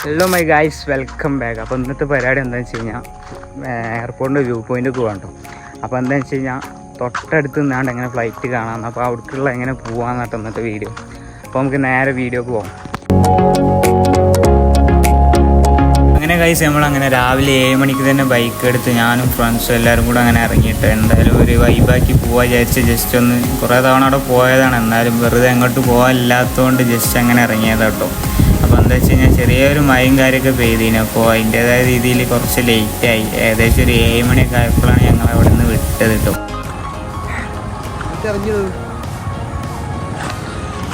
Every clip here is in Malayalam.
Hello my guys, welcome back. അപ്പോൾ ഇന്നത്തെ പരിപാടി എന്താണെന്ന് വെച്ച് കഴിഞ്ഞാൽ എയർപോർട്ടിൻ്റെ വ്യൂ പോയിൻ്റൊക്കെ വേണ്ടോ. അപ്പോൾ എന്താണെന്ന് വെച്ച് കഴിഞ്ഞാൽ തൊട്ടടുത്ത് നിന്നാണ്ട് എങ്ങനെ ഫ്ലൈറ്റ് കാണാമെന്ന്, അപ്പോൾ അവിടേക്കുള്ള എങ്ങനെ പോകാമെന്നിട്ട് ഇന്നത്തെ വീഡിയോ. അപ്പോൾ നമുക്ക് നേരെ വീഡിയോക്ക് പോകാം. അങ്ങനെ ഗൈസ്, നമ്മളങ്ങനെ രാവിലെ 7 മണിക്ക് തന്നെ ബൈക്ക് എടുത്ത് ഞാനും ഫ്രണ്ട്സും എല്ലാവരും കൂടെ അങ്ങനെ ഇറങ്ങിയിട്ട് എന്തായാലും ഒരു വൈബാക്കി പോകാൻ വിചാരിച്ച് ജസ്റ്റ് ഒന്ന് കുറേ തവണ അവിടെ പോയതാണ്. എന്നാലും വെറുതെ അങ്ങോട്ട് പോകാനില്ലാത്തതുകൊണ്ട് ജസ്റ്റ് അങ്ങനെ ഇറങ്ങിയതാട്ടോ. അപ്പോൾ എന്താ വെച്ച് കഴിഞ്ഞാൽ ചെറിയൊരു മഴയും കാര്യമൊക്കെ പെയ്തിന്. അപ്പോൾ അതിൻ്റേതായ രീതിയിൽ കുറച്ച് ലേറ്റായി. ഏകദേശം ഒരു 7 മണിയൊക്കെ ആയപ്പോഴാണ് ഞങ്ങൾ അവിടെ നിന്ന് വിട്ടത് കേട്ടോ.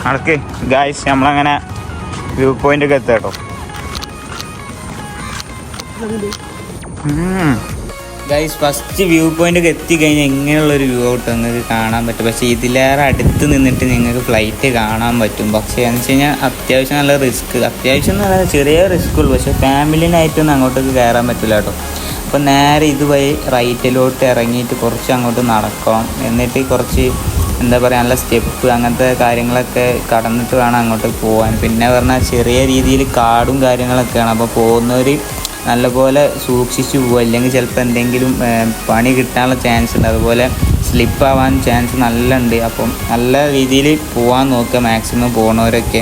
നടക്ക് ഗൈസ്, നമ്മളങ്ങനെ വ്യൂ പോയിൻ്റൊക്കെ എത്താം കേട്ടോ. ഗൈസ്, ഫസ്റ്റ് വ്യൂ പോയിൻ്റൊക്കെ എത്തിക്കഴിഞ്ഞാൽ ഇങ്ങനെയുള്ളൊരു വ്യൂ ഔട്ട് നിങ്ങൾക്ക് കാണാൻ പറ്റും. പക്ഷേ ഇതിലേറെ അടുത്ത് നിന്നിട്ട് നിങ്ങൾക്ക് ഫ്ലൈറ്റ് കാണാൻ പറ്റും. പക്ഷേ എന്ന് വെച്ച് കഴിഞ്ഞാൽ അത്യാവശ്യം നല്ല റിസ്ക്, അത്യാവശ്യം എന്ന് പറഞ്ഞാൽ ചെറിയ റിസ്ക് ഉള്ളൂ. പക്ഷേ ഫാമിലിനായിട്ടൊന്നും അങ്ങോട്ടേക്ക് കയറാൻ പറ്റില്ല കേട്ടോ. അപ്പോൾ നേരെ ഇതുവഴി റൈറ്റിലോട്ട് ഇറങ്ങിയിട്ട് കുറച്ച് അങ്ങോട്ട് നടക്കണം. എന്നിട്ട് കുറച്ച് എന്താ പറയുക, നല്ല സ്റ്റെപ്പ് അങ്ങനത്തെ കാര്യങ്ങളൊക്കെ കടന്നിട്ട് വേണം അങ്ങോട്ട് പോകാൻ. പിന്നെ പറഞ്ഞാൽ ചെറിയ രീതിയിൽ കാടും കാര്യങ്ങളൊക്കെയാണ്. അപ്പോൾ പോകുന്നവർ നല്ലപോലെ സൂക്ഷിച്ച് പോകുക, അല്ലെങ്കിൽ ചിലപ്പോൾ എന്തെങ്കിലും പണി കിട്ടാനുള്ള ചാൻസ് ഉണ്ട്. അതുപോലെ സ്ലിപ്പാവാൻ ചാൻസ് നല്ല ഉണ്ട്. അപ്പം നല്ല രീതിയിൽ പോകാൻ നോക്കുക മാക്സിമം പോകുന്നവരൊക്കെ.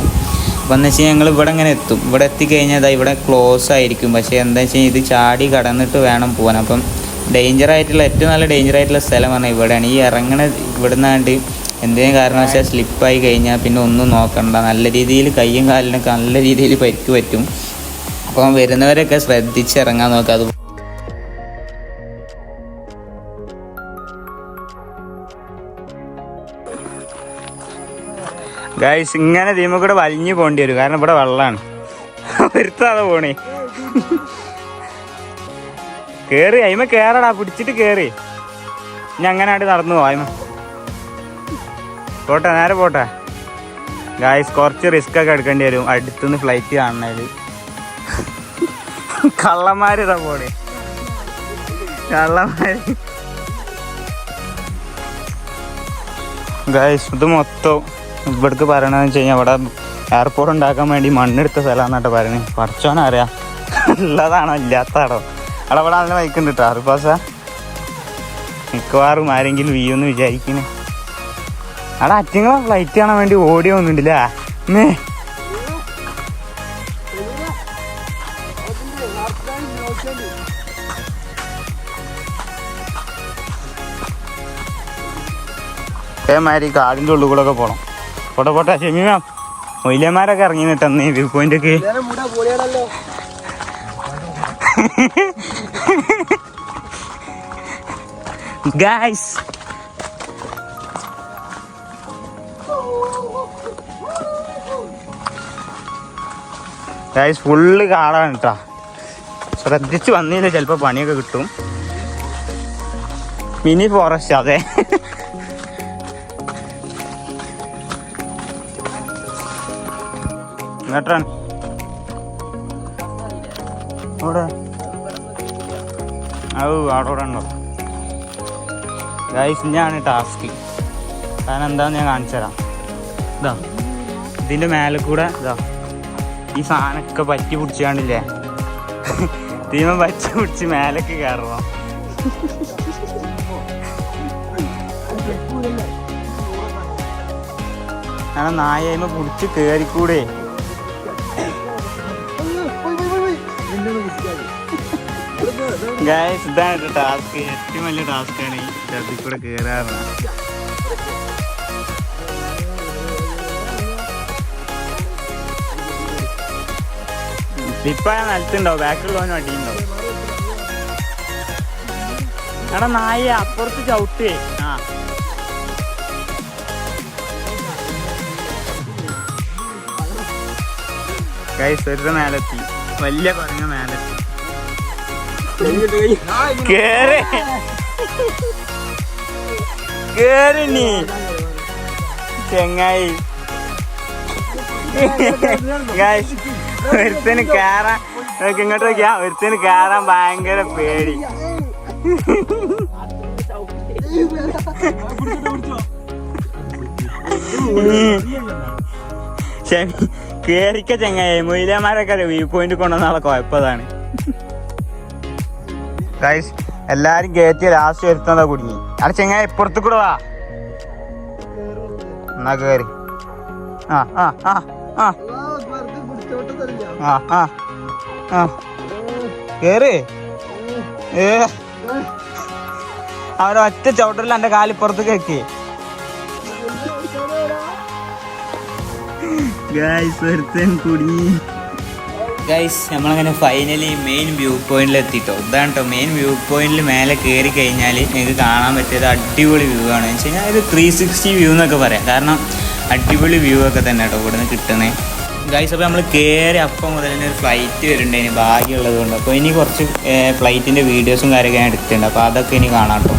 അപ്പോൾ എന്ന് വെച്ച് കഴിഞ്ഞാൽ ഞങ്ങൾ ഇവിടെ ഇങ്ങനെ എത്തും. ഇവിടെ എത്തിക്കഴിഞ്ഞാൽ ഇവിടെ ക്ലോസ് ആയിരിക്കും. പക്ഷേ എന്താ വെച്ച് കഴിഞ്ഞാൽ ഇത് ചാടി കടന്നിട്ട് വേണം പോകാൻ. അപ്പം ഏറ്റവും നല്ല ഡേഞ്ചർ ആയിട്ടുള്ള സ്ഥലം പറഞ്ഞാൽ ഇവിടെയാണ്. ഈ ഇറങ്ങണ ഇവിടെ നിന്നാണ്ട് എന്തെങ്കിലും കാരണവശാൽ സ്ലിപ്പായി കഴിഞ്ഞാൽ പിന്നെ ഒന്നും നോക്കണ്ട. നല്ല രീതിയിൽ കയ്യും കാലിനൊക്കെ നല്ല രീതിയിൽ പരിക്ക് പറ്റും. അപ്പം വരുന്നവരൊക്കെ ശ്രദ്ധിച്ച് ഇറങ്ങാൻ നോക്കുക. അത് ഗൈസ്, ഇങ്ങനെ തീമ കൂടെ വലിഞ്ഞു പോകേണ്ടി വരും, കാരണം ഇവിടെ വെള്ളമാണ്. വരുത്താതെ പോണേ. കേറി അയിമ കേറടാ, പിടിച്ചിട്ട് കേറി. ഇനി അങ്ങനായിട്ട് നടന്നു പോവായ്മ. പോട്ടെ, നേരെ പോട്ടെ. ഗൈസ്, കുറച്ച് റിസ്ക് ഒക്കെ എടുക്കേണ്ടി വരും അടുത്തുനിന്ന് ഫ്ലൈറ്റ് കാണണേല്. കള്ളന്മാരിതാ പോണേ, കള്ളന്മാര്. ഗൈസ്, ഇത് മൊത്തം ഇവിടേക്ക് പറയണതെന്ന് വെച്ച് കഴിഞ്ഞാൽ ഇവിടെ എയർപോർട്ട് ഉണ്ടാക്കാൻ വേണ്ടി മണ്ണെടുത്ത സ്ഥലമാണെന്നാട്ടോ പറയണത്. പഠിച്ചോനറിയാം ഉള്ളതാണോ ഇല്ലാത്തതാണോ. അവിടെ ഇവിടെ നല്ല വൈക്കുണ്ട് കേട്ടോ. അറിപ്പാസ മിക്കവാറും ആരെങ്കിലും വീയൊന്ന് വിചാരിക്കുന്നു. അവിടെ അറ്റിങ്ങളെ ഫ്ലൈറ്റ് കാണാൻ വേണ്ടി ഓടി വന്നിട്ടില്ല. മേ ഏമാതിരി കാടിൻ്റെ ഉള്ളിൽ കൂടെ ഒക്കെ പോകണം. പോട്ടെ ഷെമീമ, മൊയിലന്മാരൊക്കെ ഇറങ്ങി നിട്ടെന്ന് ഈ വ്യൂ പോയിൻ്റൊക്കെ. ഗൈസ്, ഗൈസ് ഫുള്ള് കാടാണ് കേട്ടോ. ശ്രദ്ധിച്ച് വന്നില്ല ചിലപ്പോൾ പണിയൊക്കെ കിട്ടും. മിനി ഫോറസ്റ്റ്, അതെ. കേട്ടാണ് അവിടെ അവിടെ ഉണ്ടോ ഗൈസ്. ഇനിയാണ് ടാസ്ക്. കാരണം എന്താണെന്ന് ഞാൻ കാണിച്ചു തരാം. ഇതാ ഇതിൻ്റെ മേലെ കൂടെ ഇതാ ഈ സാധനമൊക്കെ പറ്റി പിടിച്ചാണ്ടില്ലേ, തീമ പറ്റി പിടിച്ച് മേലേക്ക് കയറണം. കാരണം നായമ്മ പിടിച്ച് കയറിക്കൂടെ. ഗൈസ്, ഇതാണ് ടാസ്ക്. ഏറ്റവും വലിയ ടാസ്ക്കാണ് ഈ അതിൽ കൂടെ കയറാറുള്ളത്. സ്ലിപ്പായ നിലത്തുണ്ടാവും, ബാക്കിലുള്ളവനും അടിയുണ്ടാവും. എടാ നായ അപ്പുറത്ത് ചവിട്ടേ. ആ ഗൈസ്, ഒരു മേലെത്തി, വലിയ പറഞ്ഞ മേലെത്തി. കേറി നീ ചെങ്ങായി. ഗൈസ്, ഒരുത്തന് കയറാൻ ഇങ്ങോട്ട് നോക്കിയാ, ഒരുത്തന് കയറാൻ ഭയങ്കര പേടി. കേറിക്ക ചെങ്ങായി മൊയിലന്മാരൊക്കെ വ്യൂ പോയിന്റ് കൊണ്ടുവന്നാളെ കുഴപ്പതാണ്. ഗൈസ് എല്ലാരും കയറ്റി ലാസ്റ്റ് വരുത്താ കുടുങ്ങി. അവിടെ ചെങ്ങായി ഇപ്പുറത്ത് കൂടെ വാ എന്നാ കേറി. ആ ആ ആ ആ ആ ആ കേറ്. അവരൊറ്റ ചവിട്ടല്ല എന്റെ കാലിപ്പുറത്ത് കേക്ക്. കുടുങ്ങി. ഗൈസ് നമ്മളങ്ങനെ ഫൈനലി മെയിൻ വ്യൂ പോയിന്റിൽ എത്തിട്ടോ. ഇതാണ് കേട്ടോ മെയിൻ വ്യൂ പോയിന്റിൽ. മേലെ കയറി കഴിഞ്ഞാൽ നിങ്ങൾക്ക് കാണാൻ പറ്റിയത് അടിപൊളി വ്യൂ ആണ്. വെച്ച് കഴിഞ്ഞാൽ ഒരു 360 വ്യൂ എന്നൊക്കെ പറയാം. കാരണം അടിപൊളി വ്യൂ ഒക്കെ തന്നെ കേട്ടോ ഇവിടെ നിന്ന് കിട്ടണേ. ഗൈസ് അപ്പോൾ നമ്മൾ കയറി അപ്പം മുതൽ തന്നെ ഒരു ഫ്ലൈറ്റ് വരുന്നുണ്ട് ഇനി ഭാഗ്യമുള്ളത് കൊണ്ട്. അപ്പോൾ ഇനി കുറച്ച് ഫ്ലൈറ്റിൻ്റെ വീഡിയോസും കാര്യമൊക്കെ ഞാൻ എടുത്തിട്ടുണ്ട്. അപ്പോൾ അതൊക്കെ ഇനി കാണാം കേട്ടോ.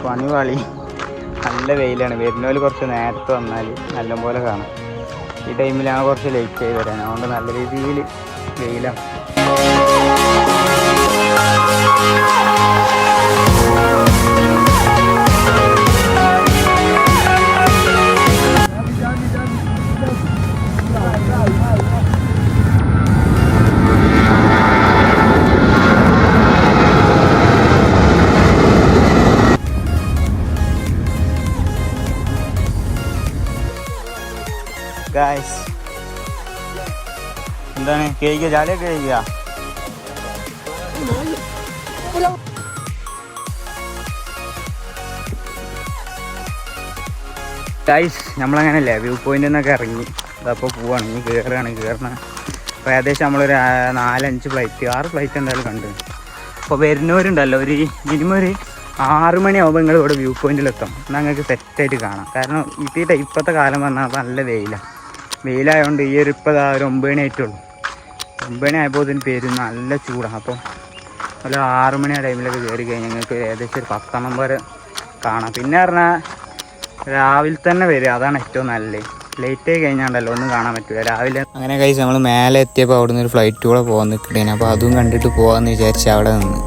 പണിവാളി. നല്ല വെയിലാണ്. വരുന്നവർ കുറച്ച് നേരത്തെ വന്നാൽ നല്ലപോലെ കാണാം. ഈ ടൈമിലാണ് കുറച്ച് ലേറ്റ് ആയി വരാൻ. അതുകൊണ്ട് നല്ല രീതിയിൽ വെയിലാണ്. ഗായ്സ് എന്താണ് കഴിക്കുക? ചാടിയൊക്കെ കഴിക്കുക. ഗായ്സ് നമ്മളങ്ങനെയല്ലേ വ്യൂ പോയിന്റിൽ നിന്നൊക്കെ ഇറങ്ങി അതപ്പോൾ പോവാണ്. ഇനി കയറണം. അപ്പോൾ ഏകദേശം നമ്മളൊരു 4-5 ഫ്ലൈറ്റ് 6 ഫ്ലൈറ്റ് എന്തായാലും കണ്ടു. അപ്പോൾ വരുന്നവരുണ്ടല്ലോ ഒരു മിനിമം ഒരു 6 മണിയാകുമ്പോൾ നിങ്ങൾ ഇവിടെ വ്യൂ പോയിന്റിലെത്തും. എന്നാൽ നിങ്ങൾക്ക് സെറ്റായിട്ട് കാണാം. കാരണം ഇപ്പോഴത്തെ കാലം പറഞ്ഞാൽ നല്ല വെയിലായതുകൊണ്ട് ഈ ഒരു ഇപ്പോൾ ഒരു 9 മണി ആയിട്ടുള്ളൂ. 9 മണി ആയപ്പോൾ ഇതിന് പേര് നല്ല ചൂടാണ്. അപ്പോൾ ഒരു 6 മണി ആ ടൈമിലൊക്കെ കയറി കഴിഞ്ഞാൽ നിങ്ങൾക്ക് ഏകദേശം ഒരു 10 വരെ കാണാം. പിന്നെ പറഞ്ഞാൽ രാവിലെ തന്നെ വരിക, അതാണ് ഏറ്റവും നല്ലത്. ലേറ്റ് ആയി കഴിഞ്ഞാണ്ടല്ലോ ഒന്നും കാണാൻ പറ്റില്ല രാവിലെ. അങ്ങനെ കഴിച്ച് നമ്മൾ മേലെ എത്തിയപ്പോൾ അവിടെ നിന്ന് ഒരു ഫ്ലൈറ്റ് കൂടെ പോകാൻ നിൽക്കണേന്. അപ്പോൾ അതും കണ്ടിട്ട് പോകാമെന്ന് വിചാരിച്ച് അവിടെ നിന്ന്.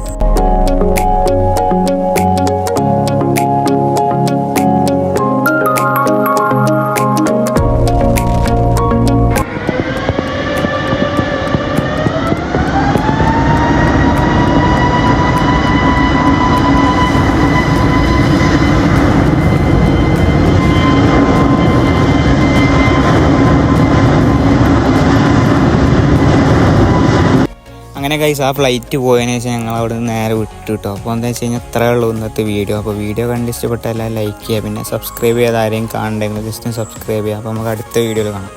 അങ്ങനെ കൈസ് ആ ഫ്ലൈറ്റ് പോയതിനു ശേഷം ഞങ്ങൾ അവിടെ നിന്ന് നേരെ വിട്ടു കേട്ടോ. അപ്പോൾ എന്താ വെച്ച് കഴിഞ്ഞാൽ ഇത്രയേ ഉള്ളൂ ഇന്നത്തെ വീഡിയോ. അപ്പോൾ വീഡിയോ കണ്ട് ഇഷ്ടപ്പെട്ടാൽ ലൈക്ക് ചെയ്യുക, പിന്നെ സബ്സ്ക്രൈബ് ചെയ്യാതെ ആരെയും കാണണ്ടെങ്കിൽ ജസ്റ്റ് സബ്സ്ക്രൈബ് ചെയ്യുക. അപ്പോൾ നമുക്ക് അടുത്ത വീഡിയോയിൽ കാണാം.